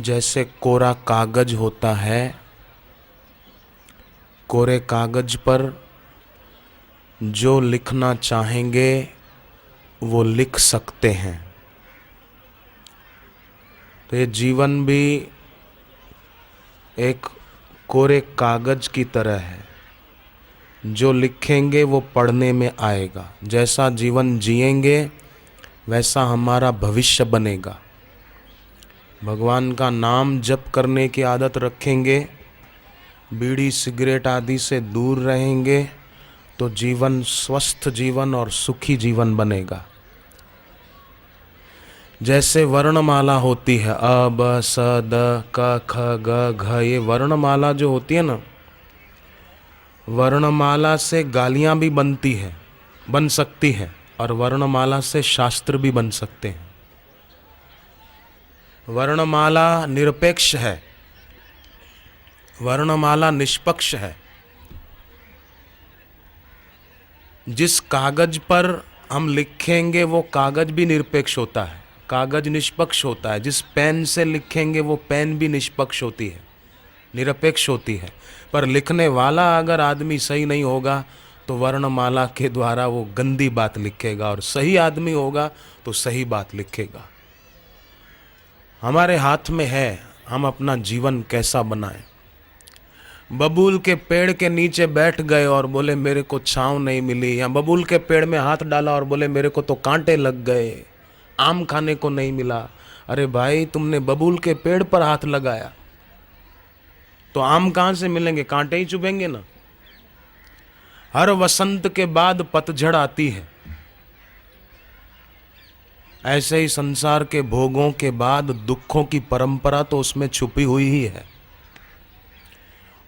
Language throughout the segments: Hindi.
जैसे कोरा कागज होता है, कोरे कागज पर जो लिखना चाहेंगे वो लिख सकते हैं। तो ये जीवन भी एक कोरे कागज की तरह है, जो लिखेंगे वो पढ़ने में आएगा। जैसा जीवन जिएंगे वैसा हमारा भविष्य बनेगा। भगवान का नाम जप करने की आदत रखेंगे, बीड़ी सिगरेट आदि से दूर रहेंगे, तो जीवन स्वस्थ जीवन और सुखी जीवन बनेगा। जैसे वर्णमाला होती है, अ ब स द क ख ग घ, ये वर्णमाला जो होती है ना, वर्णमाला से गालियां भी बन सकती है, और वर्णमाला से शास्त्र भी बन सकते हैं। वर्णमाला निरपेक्ष है, वर्णमाला निष्पक्ष है। जिस कागज पर हम लिखेंगे वो कागज भी निरपेक्ष होता है, कागज निष्पक्ष होता है। जिस पेन से लिखेंगे वो पेन भी निष्पक्ष होती है, निरपेक्ष होती है। पर लिखने वाला अगर आदमी सही नहीं होगा तो वर्णमाला के द्वारा वो गंदी बात लिखेगा, और सही आदमी होगा तो सही बात लिखेगा। हमारे हाथ में है हम अपना जीवन कैसा बनाएं। बबूल के पेड़ के नीचे बैठ गए और बोले मेरे को छांव नहीं मिली, या बबूल के पेड़ में हाथ डाला और बोले मेरे को तो कांटे लग गए, आम खाने को नहीं मिला। अरे भाई, तुमने बबूल के पेड़ पर हाथ लगाया तो आम कहां से मिलेंगे? कांटे ही चुभेंगे ना। हर वसंत के बाद पतझड़ आती है, ऐसे ही संसार के भोगों के बाद दुखों की परंपरा तो उसमें छुपी हुई ही है।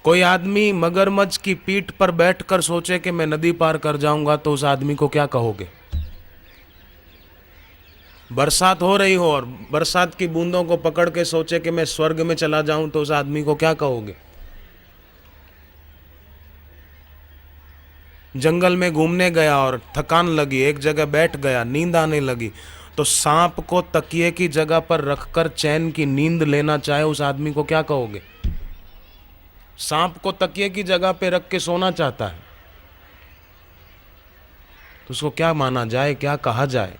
कोई आदमी मगरमच्छ की पीठ पर बैठकर सोचे कि मैं नदी पार कर जाऊंगा, तो उस आदमी को क्या कहोगे? बरसात हो रही हो और बरसात की बूंदों को पकड़ के सोचे कि मैं स्वर्ग में चला जाऊं, तो उस आदमी को क्या कहोगे? जंगल में घूमने गया और थकान लगी, एक जगह बैठ गया, नींद आने लगी, तो सांप को तकिए की जगह पर रखकर चैन की नींद लेना चाहे, उस आदमी को क्या कहोगे? सांप को तकिए की जगह पे रख के सोना चाहता है, तो उसको क्या माना जाए, क्या कहा जाए?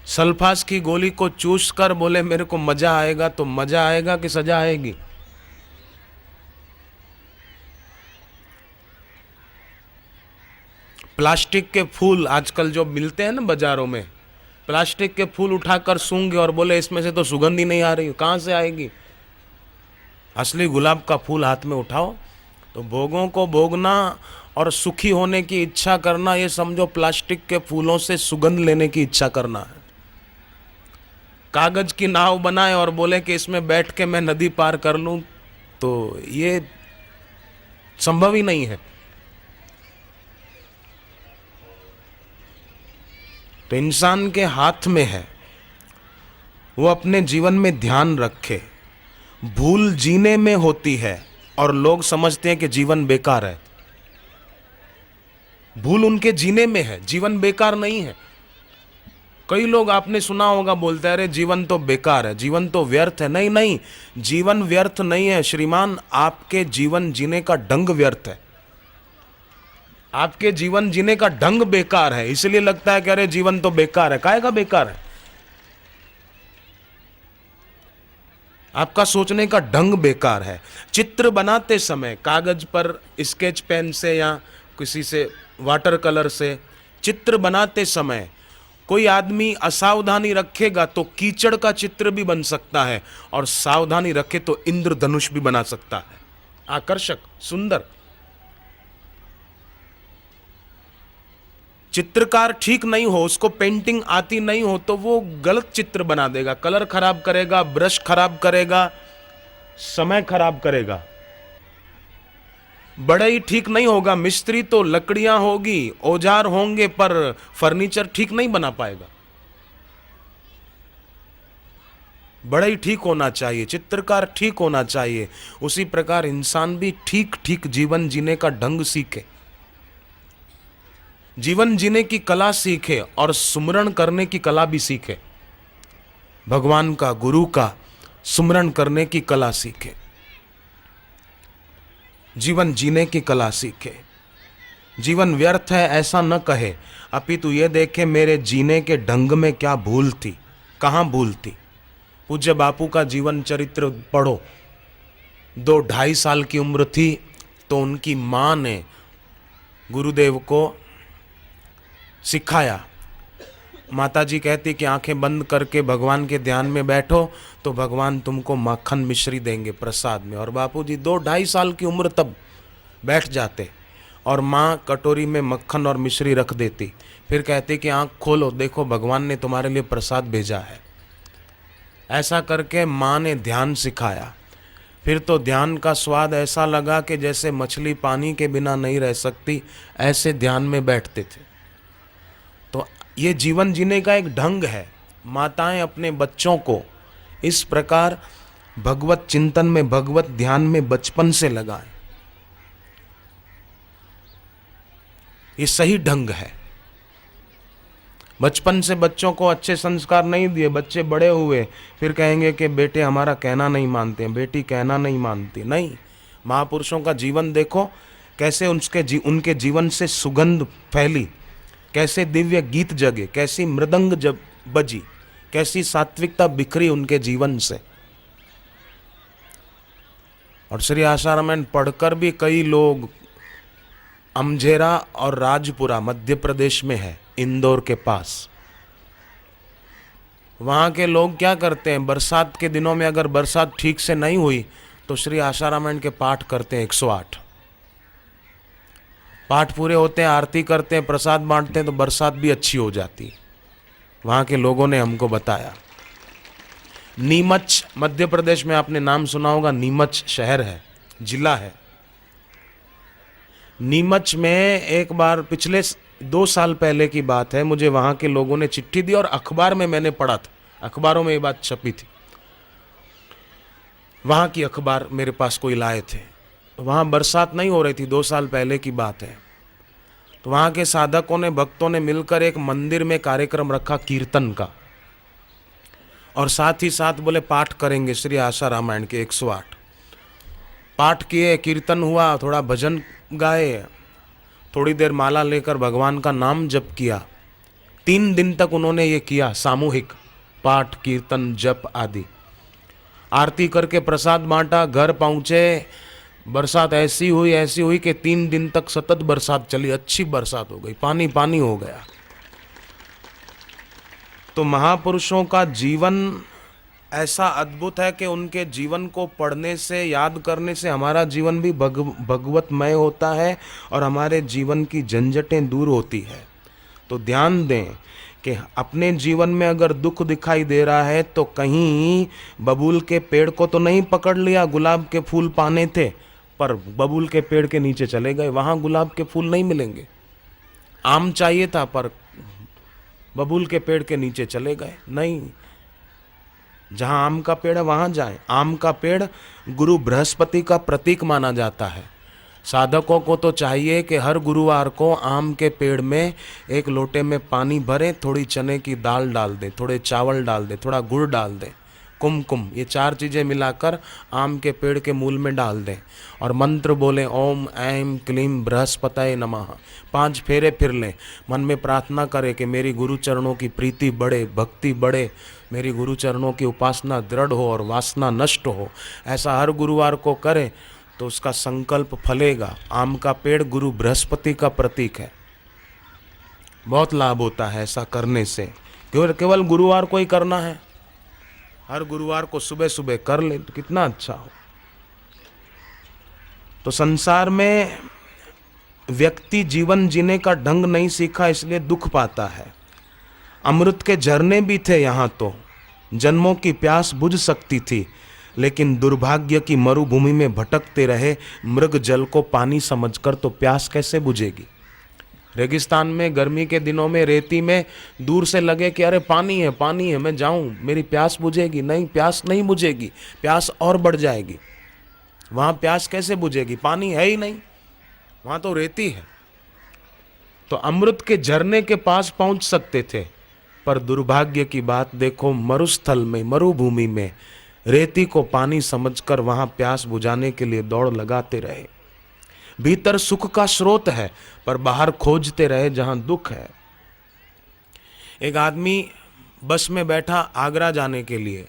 सल्फास की गोली को चूस कर बोले मेरे को मजा आएगा, तो मजा आएगा कि सजा आएगी? प्लास्टिक के फूल आजकल जो मिलते हैं ना बाजारों में, प्लास्टिक के फूल उठाकर सूंघे और बोले इसमें से तो सुगंध ही नहीं आ रही, कहां से आएगी? असली गुलाब का फूल हाथ में उठाओ। तो भोगों को भोगना और सुखी होने की इच्छा करना, ये समझो प्लास्टिक के फूलों से सुगंध लेने की इच्छा करना है। कागज की नाव बनाए और बोले कि इसमें बैठ के मैं नदी पार कर लूं, तो ये संभव ही नहीं है। तो इंसान के हाथ में है, वो अपने जीवन में ध्यान रखे। भूल जीने में होती है और लोग समझते हैं कि जीवन बेकार है। भूल उनके जीने में है, जीवन बेकार नहीं है। कई लोग आपने सुना होगा बोलते हैं अरे जीवन तो बेकार है, जीवन तो व्यर्थ है। नहीं नहीं, जीवन व्यर्थ नहीं है श्रीमान, आपके जीवन जीने का ढंग व्यर्थ है। आपके जीवन जीने का ढंग बेकार है, इसलिए लगता है कि अरे जीवन तो बेकार है। काहे का बेकार है? आपका सोचने का ढंग बेकार है। चित्र बनाते समय कागज पर स्केच पेन से या किसी से वाटर कलर से चित्र बनाते समय कोई आदमी असावधानी रखेगा तो कीचड़ का चित्र भी बन सकता है, और सावधानी रखे तो इंद्रधनुष भी बना सकता है, आकर्षक, सुंदर। चित्रकार ठीक नहीं हो, उसको पेंटिंग आती नहीं हो, तो वो गलत चित्र बना देगा, कलर खराब करेगा, ब्रश खराब करेगा, समय खराब करेगा। बढ़ई ठीक नहीं होगा, मिस्त्री तो लकड़ियां होगी, औजार होंगे, पर फर्नीचर ठीक नहीं बना पाएगा। बढ़ई ठीक होना चाहिए, चित्रकार ठीक होना चाहिए। उसी प्रकार इंसान भी ठीक ठीक जीवन जीने का ढंग सीखे, जीवन जीने की कला सीखे और सुमरण करने की कला भी सीखे। भगवान का, गुरु का सुमरण करने की कला सीखे, जीवन जीने की कला सीखे। जीवन व्यर्थ है ऐसा न कहे, अपितु ये देखे मेरे जीने के ढंग में क्या भूल थी, कहाँ भूल थी। पूज्य बापू का जीवन चरित्र पढ़ो। 2-2.5 साल की उम्र थी तो उनकी माँ ने गुरुदेव को सिखाया। माताजी कहती कि आंखें बंद करके भगवान के ध्यान में बैठो तो भगवान तुमको माखन मिश्री देंगे प्रसाद में। और बापूजी 2-2.5 साल की उम्र तब बैठ जाते और माँ कटोरी में मक्खन और मिश्री रख देती, फिर कहती कि आंख खोलो, देखो भगवान ने तुम्हारे लिए प्रसाद भेजा है। ऐसा करके माँ ने ध्यान सिखाया। फिर तो ध्यान का स्वाद ऐसा लगा कि जैसे मछली पानी के बिना नहीं रह सकती, ऐसे ध्यान में बैठते थे। तो ये जीवन जीने का एक ढंग है। माताएं अपने बच्चों को इस प्रकार भगवत चिंतन में, भगवत ध्यान में बचपन से लगाएं। ये सही ढंग है। बचपन से बच्चों को अच्छे संस्कार नहीं दिए, बच्चे बड़े हुए फिर कहेंगे कि बेटे हमारा कहना नहीं मानते हैं, बेटी कहना नहीं मानती। नहीं, महापुरुषों का जीवन देखो कैसे उनके जीवन से सुगंध फैली, कैसे दिव्य गीत जगे, कैसी मृदंग जब बजी, कैसी सात्विकता बिखरी उनके जीवन से। और श्री आशा रामायण पढ़कर भी कई लोग, अमझेरा और राजपुरा मध्य प्रदेश में है, इंदौर के पास, वहाँ के लोग क्या करते हैं, बरसात के दिनों में अगर बरसात ठीक से नहीं हुई तो श्री आशा रामायण के पाठ करते हैं 108। पाठ पूरे होते हैं, आरती करते हैं, प्रसाद बांटते हैं तो बरसात भी अच्छी हो जाती है। वहाँ के लोगों ने हमको बताया। नीमच मध्य प्रदेश में, आपने नाम सुना होगा, नीमच शहर है, जिला है। नीमच में एक बार पिछले 2 साल पहले की बात है, मुझे वहाँ के लोगों ने चिट्ठी दी और अखबार में मैंने पढ़ा था, अखबारों में ये बात छपी थी। वहाँ की अखबार मेरे पास कोई लाए थे। वहाँ बरसात नहीं हो रही थी, 2 साल पहले की बात है। तो वहाँ के साधकों ने, भक्तों ने मिलकर एक मंदिर में कार्यक्रम रखा कीर्तन का, और साथ ही साथ बोले पाठ करेंगे श्री आशा रामायण के 108। पाठ किए, कीर्तन हुआ, थोड़ा भजन गाए, थोड़ी देर माला लेकर भगवान का नाम जप किया। 3 दिन तक उन्होंने ये किया, सामूहिक पाठ, कीर्तन, जप आदि। आरती करके प्रसाद बांटा, घर पहुँचे, बरसात ऐसी हुई कि 3 दिन तक सतत बरसात चली, अच्छी बरसात हो गई, पानी पानी हो गया। तो महापुरुषों का जीवन ऐसा अद्भुत है कि उनके जीवन को पढ़ने से, याद करने से हमारा जीवन भी भगवतमय होता है और हमारे जीवन की झंझटें दूर होती है। तो ध्यान दें कि अपने जीवन में अगर दुख दिखाई दे रहा है तो कहीं बबूल के पेड़ को तो नहीं पकड़ लिया, गुलाब के फूल पाने थे, पर बबूल के पेड़ के नीचे चले गए, वहाँ गुलाब के फूल नहीं मिलेंगे। आम चाहिए था पर बबूल के पेड़ के नीचे चले गए। नहीं, जहाँ आम का पेड़ है वहाँ जाएं। आम का पेड़ गुरु बृहस्पति का प्रतीक माना जाता है। साधकों को तो चाहिए कि हर गुरुवार को आम के पेड़ में एक लोटे में पानी भरें, थोड़ी चने की दाल डाल दें, थोड़े चावल डाल दें, थोड़ा गुड़ डाल दें, कुमकुम, ये 4 चीज़ें मिलाकर आम के पेड़ के मूल में डाल दें और मंत्र बोलें, ओम ऐं क्लीं बृहस्पतये नमः। 5 फेरे फिर लें, मन में प्रार्थना करें कि मेरी गुरु चरणों की प्रीति बढ़े, भक्ति बढ़े, मेरी गुरु चरणों की उपासना दृढ़ हो और वासना नष्ट हो। ऐसा हर गुरुवार को करें तो उसका संकल्प फलेगा। आम का पेड़ गुरु बृहस्पति का प्रतीक है, बहुत लाभ होता है ऐसा करने से। केवल गुरुवार को ही करना है, हर गुरुवार को सुबह सुबह कर ले तो कितना अच्छा हो। तो संसार में व्यक्ति जीवन जीने का ढंग नहीं सीखा, इसलिए दुख पाता है। अमृत के झरने भी थे यहाँ, तो जन्मों की प्यास बुझ सकती थी, लेकिन दुर्भाग्य की मरुभूमि में भटकते रहे मृग जल को पानी समझकर, तो प्यास कैसे बुझेगी। रेगिस्तान में गर्मी के दिनों में रेती में दूर से लगे कि अरे पानी है, मैं जाऊं, मेरी प्यास बुझेगी। नहीं, प्यास नहीं बुझेगी, प्यास और बढ़ जाएगी। वहाँ प्यास कैसे बुझेगी, पानी है ही नहीं, वहाँ तो रेती है। तो अमृत के झरने के पास पहुँच सकते थे, पर दुर्भाग्य की बात देखो, मरुस्थल में, मरुभूमि में रेती को पानी समझकर वहां प्यास बुझाने के लिए दौड़ लगाते रहे। भीतर सुख का स्रोत है पर बाहर खोजते रहे जहां दुख है। एक आदमी बस में बैठा आगरा जाने के लिए,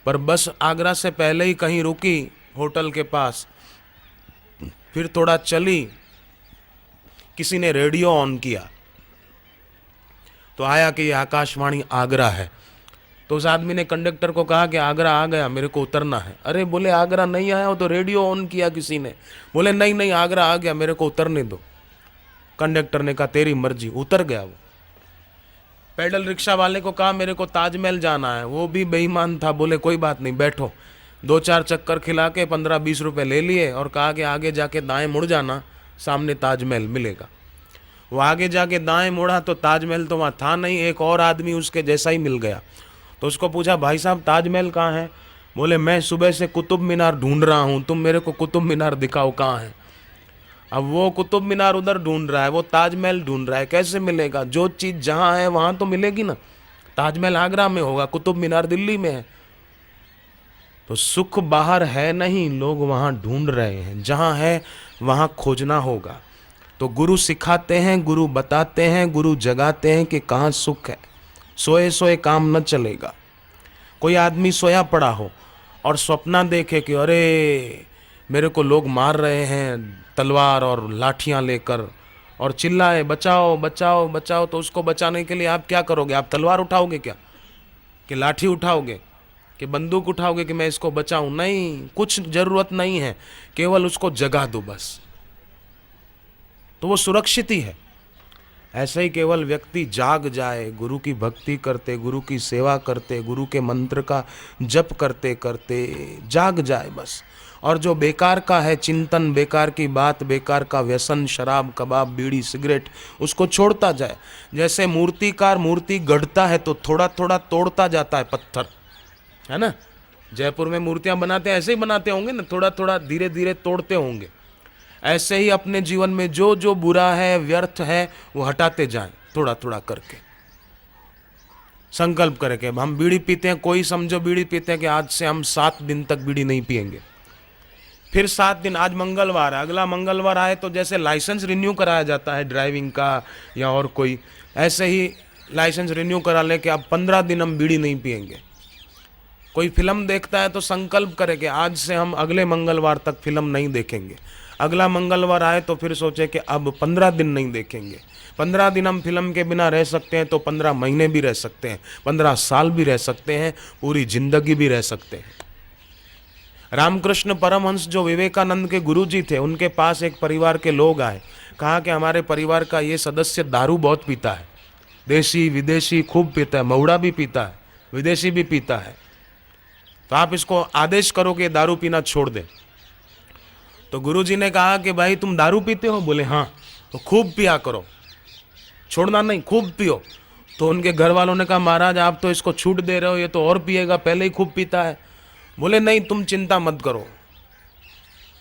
पर बस आगरा से पहले ही कहीं रुकी होटल के पास, फिर थोड़ा चली, किसी ने रेडियो ऑन किया तो आया कि ये आकाशवाणी आगरा है। तो उस आदमी ने कंडक्टर को कहा कि आगरा आ गया, मेरे को उतरना है। अरे बोले आगरा नहीं आया हो तो रेडियो ऑन किया किसी ने। बोले नहीं नहीं आगरा आ गया, मेरे को उतरने दो। कंडक्टर ने कहा तेरी मर्जी, उतर गया वो। पैडल रिक्शा वाले को कहा मेरे को ताजमहल जाना है, वो भी बेईमान था, बोले कोई बात नहीं बैठो। 2-4 चक्कर खिला के 15-20 रुपए ले लिए और कहा कि आगे जाके दाएं मुड़ जाना, सामने ताजमहल मिलेगा। वो आगे जाके दाएं मुड़ा तो ताजमहल तो वहाँ था नहीं, एक और आदमी उसके जैसा ही मिल गया। तो उसको पूछा भाई साहब ताजमहल कहाँ है? बोले मैं सुबह से कुतुब मीनार ढूंढ रहा हूँ, तुम मेरे को कुतुब मीनार दिखाओ कहाँ है। अब वो कुतुब मीनार उधर ढूंढ रहा है, वो ताजमहल ढूंढ रहा है, कैसे मिलेगा? जो चीज़ जहाँ है वहाँ तो मिलेगी ना। ताजमहल आगरा में होगा, कुतुब मीनार दिल्ली में है। तो सुख बाहर है नहीं, लोग वहाँ ढूंढ रहे हैं, जहाँ है वहाँ खोजना होगा। तो गुरु सिखाते हैं, गुरु बताते हैं, गुरु जगाते हैं कि कहाँ सुख है। सोए सोए काम न चलेगा। कोई आदमी सोया पड़ा हो और सपना देखे कि अरे मेरे को लोग मार रहे हैं तलवार और लाठियां लेकर, और चिल्लाए बचाओ बचाओ बचाओ, तो उसको बचाने के लिए आप क्या करोगे? आप तलवार उठाओगे क्या, कि लाठी उठाओगे, कि बंदूक उठाओगे कि मैं इसको बचाऊं? नहीं, कुछ जरूरत नहीं है, केवल उसको जगा दो बस, तो वो सुरक्षित ही है। ऐसे ही केवल व्यक्ति जाग जाए, गुरु की भक्ति करते, गुरु की सेवा करते, गुरु के मंत्र का जप करते करते जाग जाए बस। और जो बेकार का है चिंतन, बेकार की बात, बेकार का व्यसन, शराब कबाब बीड़ी सिगरेट, उसको छोड़ता जाए। जैसे मूर्तिकार मूर्ति गढ़ता है तो थोड़ा थोड़ा तोड़ता जाता है पत्थर, है ना। जयपुर में मूर्तियां बनाते हैं, ऐसे ही बनाते होंगे ना, थोड़ा थोड़ा धीरे धीरे तोड़ते होंगे। ऐसे ही अपने जीवन में जो जो बुरा है, व्यर्थ है, वो हटाते जाएं थोड़ा थोड़ा करके। संकल्प करके हम बीड़ी पीते हैं, कोई समझो बीड़ी पीते हैं कि आज से हम 7 दिन तक बीड़ी नहीं पिएंगे। फिर 7 दिन, आज मंगलवार है, अगला मंगलवार आए तो जैसे लाइसेंस रिन्यू कराया जाता है ड्राइविंग का या और कोई, ऐसे ही लाइसेंस रिन्यू करा ले कि अब 15 दिन हम बीड़ी नहीं पिएंगे। कोई फिल्म देखता है तो संकल्प करे कि आज से हम अगले मंगलवार तक फिल्म नहीं देखेंगे। अगला मंगलवार आए तो फिर सोचे कि अब 15 दिन नहीं देखेंगे। 15 दिन हम फिल्म के बिना रह सकते हैं तो 15 महीने भी रह सकते हैं, 15 साल भी रह सकते हैं, पूरी जिंदगी भी रह सकते हैं। रामकृष्ण परमहंस जो विवेकानंद के गुरुजी थे, उनके पास एक परिवार के लोग आए, कहा कि हमारे परिवार का ये सदस्य दारू बहुत पीता है, देसी विदेशी खूब पीता है, महुड़ा भी पीता है, विदेशी भी पीता है, तो आप इसको आदेश करो कि दारू पीना छोड़ दे। तो गुरुजी ने कहा कि भाई तुम दारू पीते हो? बोले हाँ। तो खूब पिया करो, छोड़ना नहीं, खूब पियो। तो उनके घर वालों ने कहा महाराज आप तो इसको छूट दे रहे हो, ये तो और पिएगा, पहले ही खूब पीता है। बोले नहीं तुम चिंता मत करो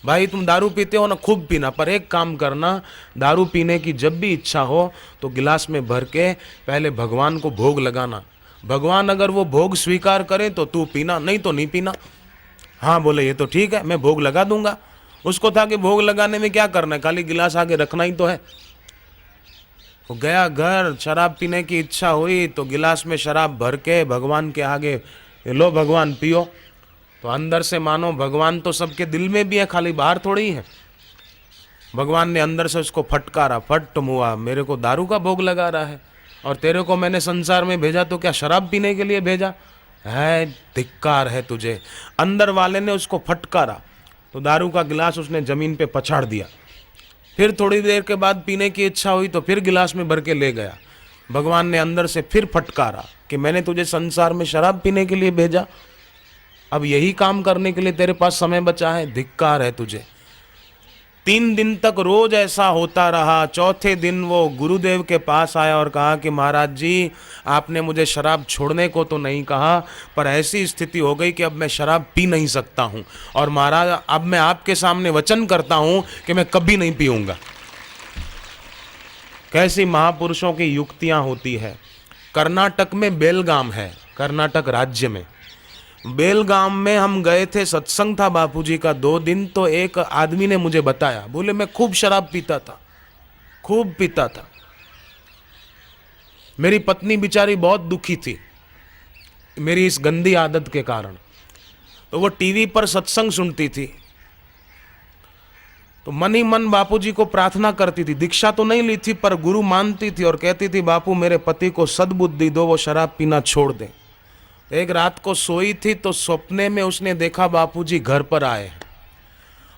भाई, तुम दारू पीते हो ना, खूब पीना, पर एक काम करना, दारू पीने की जब भी इच्छा हो तो गिलास में भर के पहले भगवान को भोग लगाना। भगवान अगर वो भोग स्वीकार करें तो तू पीना, नहीं तो नहीं पीना। हाँ बोले ये तो ठीक है, मैं भोग लगा दूंगा। उसको था कि भोग लगाने में क्या करना है, खाली गिलास आगे रखना ही तो है। वो गया घर, शराब पीने की इच्छा हुई तो गिलास में शराब भर के भगवान के आगे, लो भगवान पियो। तो अंदर से मानो भगवान तो सबके दिल में भी है, खाली बाहर थोड़ी है। भगवान ने अंदर से उसको फटकारा, फट मुआ, मेरे को दारू का भोग लगा रहा है और तेरे को मैंने संसार में भेजा तो क्या शराब पीने के लिए भेजा है? धिक्कार है तुझे। अंदर वाले ने उसको फटकारा तो दारू का गिलास उसने जमीन पे पछाड़ दिया। फिर थोड़ी देर के बाद पीने की इच्छा हुई तो फिर गिलास में भर के ले गया। भगवान ने अंदर से फिर फटकारा कि मैंने तुझे संसार में शराब पीने के लिए भेजा, अब यही काम करने के लिए तेरे पास समय बचा है, धिक्कार है तुझे। 3 दिन तक रोज ऐसा होता रहा। चौथे दिन वो गुरुदेव के पास आया और कहा कि महाराज जी आपने मुझे शराब छोड़ने को तो नहीं कहा, पर ऐसी स्थिति हो गई कि अब मैं शराब पी नहीं सकता हूँ, और महाराज अब मैं आपके सामने वचन करता हूँ कि मैं कभी नहीं पीऊँगा। कैसी महापुरुषों की युक्तियाँ होती है, कर्नाटक में बेलगाम है, कर्नाटक राज्य में बेलगाम में हम गए थे, सत्संग था बापूजी का 2 दिन। तो एक आदमी ने मुझे बताया, बोले मैं खूब शराब पीता था, खूब पीता था। मेरी पत्नी बेचारी बहुत दुखी थी मेरी इस गंदी आदत के कारण। तो वो टीवी पर सत्संग सुनती थी, तो मन ही मन बापूजी को प्रार्थना करती थी। दीक्षा तो नहीं ली थी पर गुरु मानती थी और कहती थी बापू मेरे पति को सद्बुद्धि दो, वो शराब पीना छोड़ दे। एक रात को सोई थी तो सपने में उसने देखा बापूजी घर पर आए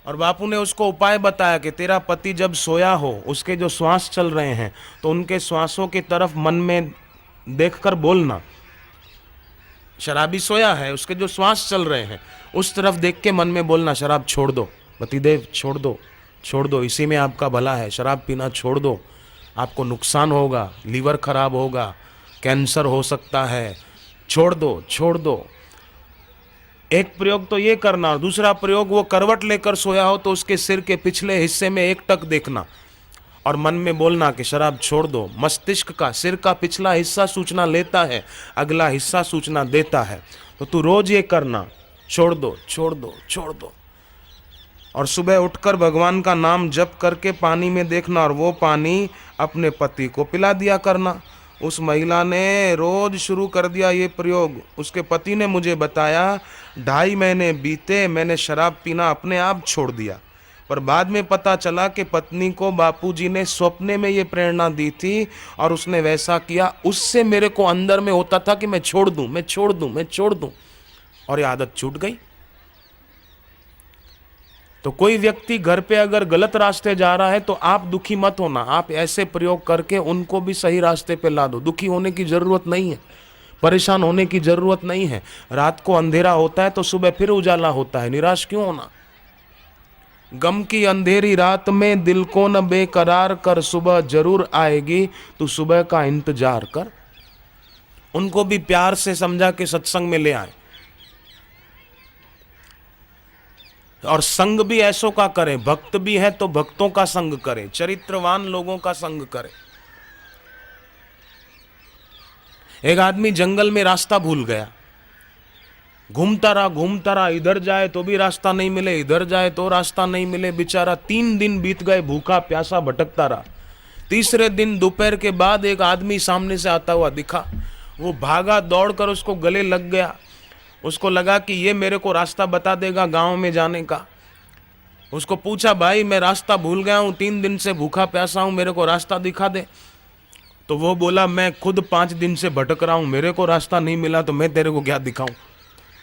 और बापू ने उसको उपाय बताया कि तेरा पति जब सोया हो, उसके जो श्वास चल रहे हैं तो उनके श्वासों की तरफ मन में देखकर बोलना। शराबी सोया है, उसके जो श्वास चल रहे हैं उस तरफ देख के मन में बोलना, शराब छोड़ दो पतिदेव, छोड़ दो, छोड़ दो, इसी में आपका भला है, शराब पीना छोड़ दो, आपको नुकसान होगा, लीवर खराब होगा, कैंसर हो सकता है, छोड़ दो, छोड़ दो। एक प्रयोग तो ये करना, और दूसरा प्रयोग वो करवट लेकर सोया हो तो उसके सिर के पिछले हिस्से में एक टक देखना और मन में बोलना कि शराब छोड़ दो। मस्तिष्क का, सिर का पिछला हिस्सा सूचना लेता है, अगला हिस्सा सूचना देता है। तो तू रोज ये करना, छोड़ दो, छोड़ दो, छोड़ दो। और सुबह उठकर भगवान का नाम जप करके पानी में देखना और वो पानी अपने पति को पिला दिया करना। उस महिला ने रोज शुरू कर दिया ये प्रयोग। उसके पति ने मुझे बताया 2.5 महीने बीते, मैंने शराब पीना अपने आप छोड़ दिया। पर बाद में पता चला कि पत्नी को बापूजी ने स्वप्ने में ये प्रेरणा दी थी और उसने वैसा किया। उससे मेरे को अंदर में होता था कि मैं छोड़ दूं, मैं छोड़ दूं, मैं छोड़ दूं, और ये आदत छूट गई। तो कोई व्यक्ति घर पे अगर गलत रास्ते जा रहा है तो आप दुखी मत होना, आप ऐसे प्रयोग करके उनको भी सही रास्ते पे ला दो। दुखी होने की जरूरत नहीं है, परेशान होने की जरूरत नहीं है। रात को अंधेरा होता है तो सुबह फिर उजाला होता है, निराश क्यों होना। गम की अंधेरी रात में दिल को न बेकरार कर, सुबह जरूर आएगी, तू सुबह का इंतजार कर। उनको भी प्यार से समझा के सत्संग में ले आए और संग भी ऐसों का करें। भक्त भी है तो भक्तों का संग करें, चरित्रवान लोगों का संग करें। एक आदमी जंगल में रास्ता भूल गया, घूमता रहा, इधर जाए तो भी रास्ता नहीं मिले, इधर जाए तो रास्ता नहीं मिले। बेचारा 3 दिन बीत गए, भूखा प्यासा भटकता रहा। तीसरे दिन दोपहर के बाद एक आदमी सामने से आता हुआ दिखा। वो भागा, दौड़कर उसको गले लग गया। उसको लगा कि ये मेरे को रास्ता बता देगा गांव में जाने का। उसको पूछा, भाई मैं रास्ता भूल गया हूँ, 3 दिन से भूखा प्यासा हूँ, मेरे को रास्ता दिखा दे। तो वो बोला, मैं खुद 5 दिन से भटक रहा हूँ, मेरे को रास्ता नहीं मिला तो मैं तेरे को क्या दिखाऊं।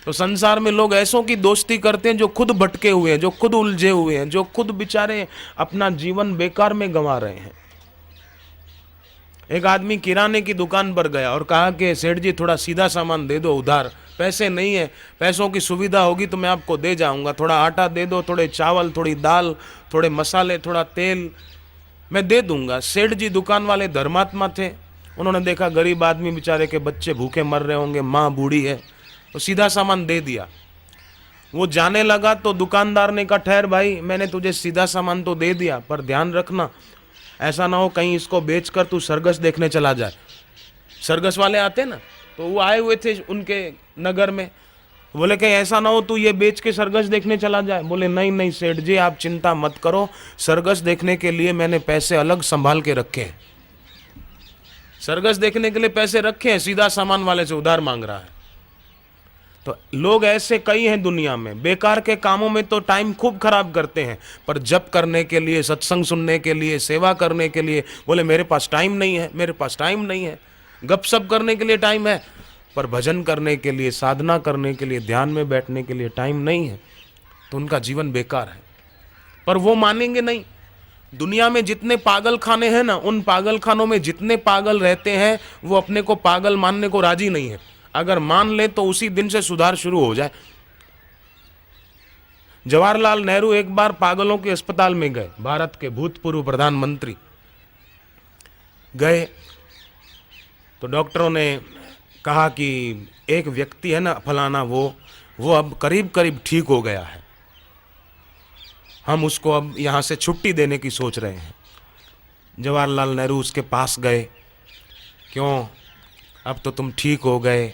तो संसार में लोग ऐसों की दोस्ती करते हैं जो खुद भटके हुए हैं, जो खुद उलझे हुए हैं, जो खुद बेचारे अपना जीवन बेकार में गंवा रहे हैं। एक आदमी किराने की दुकान पर गया और कहा कि सेठ जी थोड़ा सीधा सामान दे दो, उधार पैसे नहीं है, पैसों की सुविधा होगी तो मैं आपको दे जाऊंगा, थोड़ा आटा दे दो, थोड़े चावल, थोड़ी दाल, थोड़े मसाले, थोड़ा तेल, मैं दे दूंगा। सेठ जी दुकान वाले धर्मात्मा थे, उन्होंने देखा गरीब आदमी बेचारे के बच्चे भूखे मर रहे होंगे, माँ बूढ़ी है, तो सीधा सामान दे दिया। वो जाने लगा तो दुकानदार ने कहा, ठहर भाई, मैंने तुझे सीधा सामान तो दे दिया, पर ध्यान रखना ऐसा ना हो कहीं इसको बेचकर तू सरगस देखने चला जाए। सरगस वाले आते ना, तो वो आए हुए थे उनके नगर में, बोले कि ऐसा ना हो तू ये बेच के सरगस देखने चला जाए। बोले नहीं नहीं सेठ जी आप चिंता मत करो, सरगस देखने के लिए मैंने पैसे अलग संभाल के रखे हैं। सरगस देखने के लिए पैसे रखे हैं, सीधा सामान वाले से उधार मांग रहा है। तो लोग ऐसे कई हैं दुनिया में, बेकार के कामों में तो टाइम खूब खराब करते हैं, पर जप करने के लिए, सत्संग सुनने के लिए, सेवा करने के लिए बोले मेरे पास टाइम नहीं है, मेरे पास टाइम नहीं है। गपशप करने के लिए टाइम है, पर भजन करने के लिए, साधना करने के लिए, ध्यान में बैठने के लिए टाइम नहीं है, तो उनका जीवन बेकार है। पर वो मानेंगे नहीं। दुनिया में जितने पागल खाने हैं ना, उन पागल खानों में जितने पागल रहते हैं वो अपने को पागल मानने को राजी नहीं है। अगर मान ले तो उसी दिन से सुधार शुरू हो जाए। जवाहरलाल नेहरू एक बार पागलों के अस्पताल में गए, भारत के भूतपूर्व प्रधानमंत्री गए तो डॉक्टरों ने कहा कि एक व्यक्ति है ना फलाना, वो अब करीब करीब ठीक हो गया है, हम उसको अब यहाँ से छुट्टी देने की सोच रहे हैं। जवाहरलाल नेहरू उसके पास गए, क्यों अब तो तुम ठीक हो गए,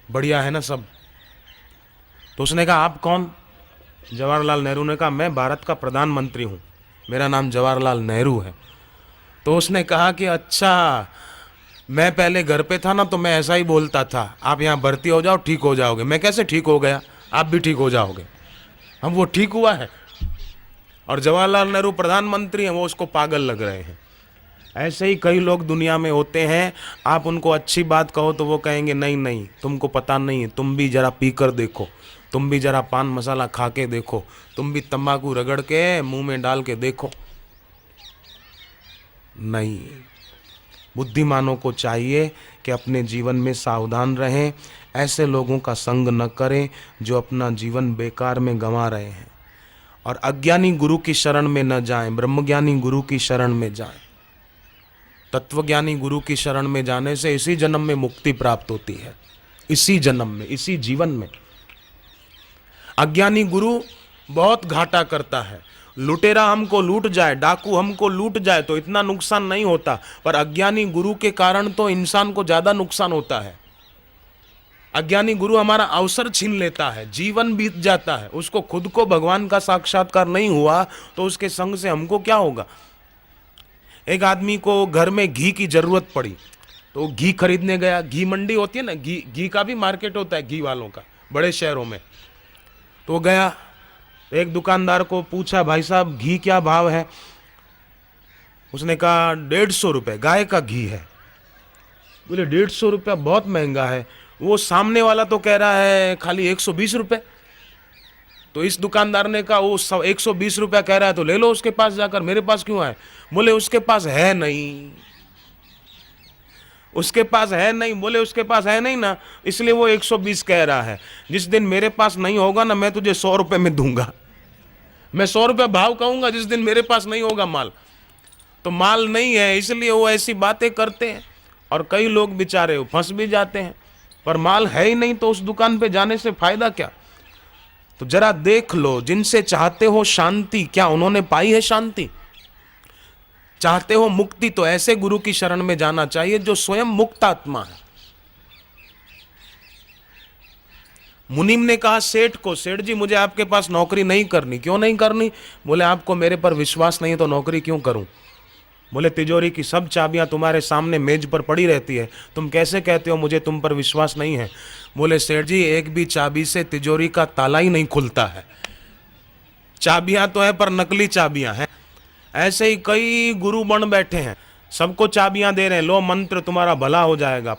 बढ़िया है ना सब। तो उसने कहा आप कौन? जवाहरलाल नेहरू ने कहा मैं भारत का प्रधानमंत्री हूँ, मेरा नाम जवाहरलाल नेहरू है। तो उसने कहा कि अच्छा, मैं पहले घर पे था ना तो मैं ऐसा ही बोलता था, आप यहाँ भर्ती हो जाओ ठीक हो जाओगे। मैं कैसे ठीक हो गया? आप भी ठीक हो जाओगे। हम वो ठीक हुआ है और जवाहरलाल नेहरू प्रधानमंत्री हैं, वो उसको पागल लग रहे हैं। ऐसे ही कई लोग दुनिया में होते हैं, आप उनको अच्छी बात कहो तो वो कहेंगे नहीं नहीं तुमको पता नहीं है, तुम भी जरा पी कर देखो, तुम भी जरा पान मसाला खा के देखो, तुम भी तंबाकू रगड़ के मुंह में डाल के देखो। नहीं, बुद्धिमानों को चाहिए कि अपने जीवन में सावधान रहें, ऐसे लोगों का संग न करें जो अपना जीवन बेकार में गंवा रहे हैं। और अज्ञानी गुरु की शरण में न जाएं, ब्रह्मज्ञानी गुरु की शरण में जाएं। तत्वज्ञानी गुरु की शरण में जाने से इसी जन्म में मुक्ति प्राप्त होती है, इसी जन्म में, इसी जीवन में। अज्ञानी गुरु बहुत घाटा करता है। लुटेरा हमको लूट जाए, डाकू हमको लूट जाए तो इतना नुकसान नहीं होता, पर अज्ञानी गुरु के कारण तो इंसान को ज्यादा नुकसान होता है। अज्ञानी गुरु हमारा अवसर छीन लेता है, जीवन बीत जाता है, उसको खुद को भगवान का साक्षात्कार नहीं हुआ तो उसके संग से हमको क्या होगा। एक आदमी को घर में घी की जरूरत पड़ी तो घी खरीदने गया। घी मंडी होती है ना, घी का भी मार्केट होता है, घी वालों का, बड़े शहरों में। तो गया, एक दुकानदार को पूछा भाई साहब घी क्या भाव है? उसने कहा 150 रुपये, गाय का घी है। बोले 150 रुपया बहुत महंगा है। वो सामने वाला तो कह रहा है खाली 120 रुपये। तो इस दुकानदार ने कहा वो 120 रुपया कह रहा है तो ले लो उसके पास जाकर, मेरे पास क्यों आए? बोले उसके पास है नहीं, उसके पास है नहीं। बोले उसके पास है नहीं ना, इसलिए वो 120 कह रहा है। जिस दिन मेरे पास नहीं होगा ना, मैं तुझे 100 रुपये में दूंगा। मैं 100 रुपये भाव कहूंगा जिस दिन मेरे पास नहीं होगा माल। तो माल नहीं है इसलिए वो ऐसी बातें करते हैं, और कई लोग बेचारे फंस भी जाते हैं। पर माल है ही नहीं तो उस दुकान पे जाने से फायदा क्या? तो जरा देख लो, जिनसे चाहते हो शांति, क्या उन्होंने पाई है शांति? चाहते हो मुक्ति तो ऐसे गुरु की शरण में जाना चाहिए जो स्वयं मुक्त आत्मा है। मुनीम ने कहा सेठ को, सेठ जी मुझे आपके पास नौकरी नहीं करनी। क्यों नहीं करनी? बोले आपको मेरे पर विश्वास नहीं है तो नौकरी क्यों करूं? बोले तिजोरी की सब चाबियां तुम्हारे सामने मेज पर पड़ी रहती है, तुम कैसे कहते हो मुझे तुम पर विश्वास नहीं है? बोले सेठ जी एक भी चाबी से तिजोरी का ताला ही नहीं खुलता है। चाबियां तो है पर नकली चाबियां हैं। ऐसे ही कई गुरु बन बैठे हैं, सबको चाबियां दे रहे हैं, लो मंत्र तुम्हारा भला हो जाएगा,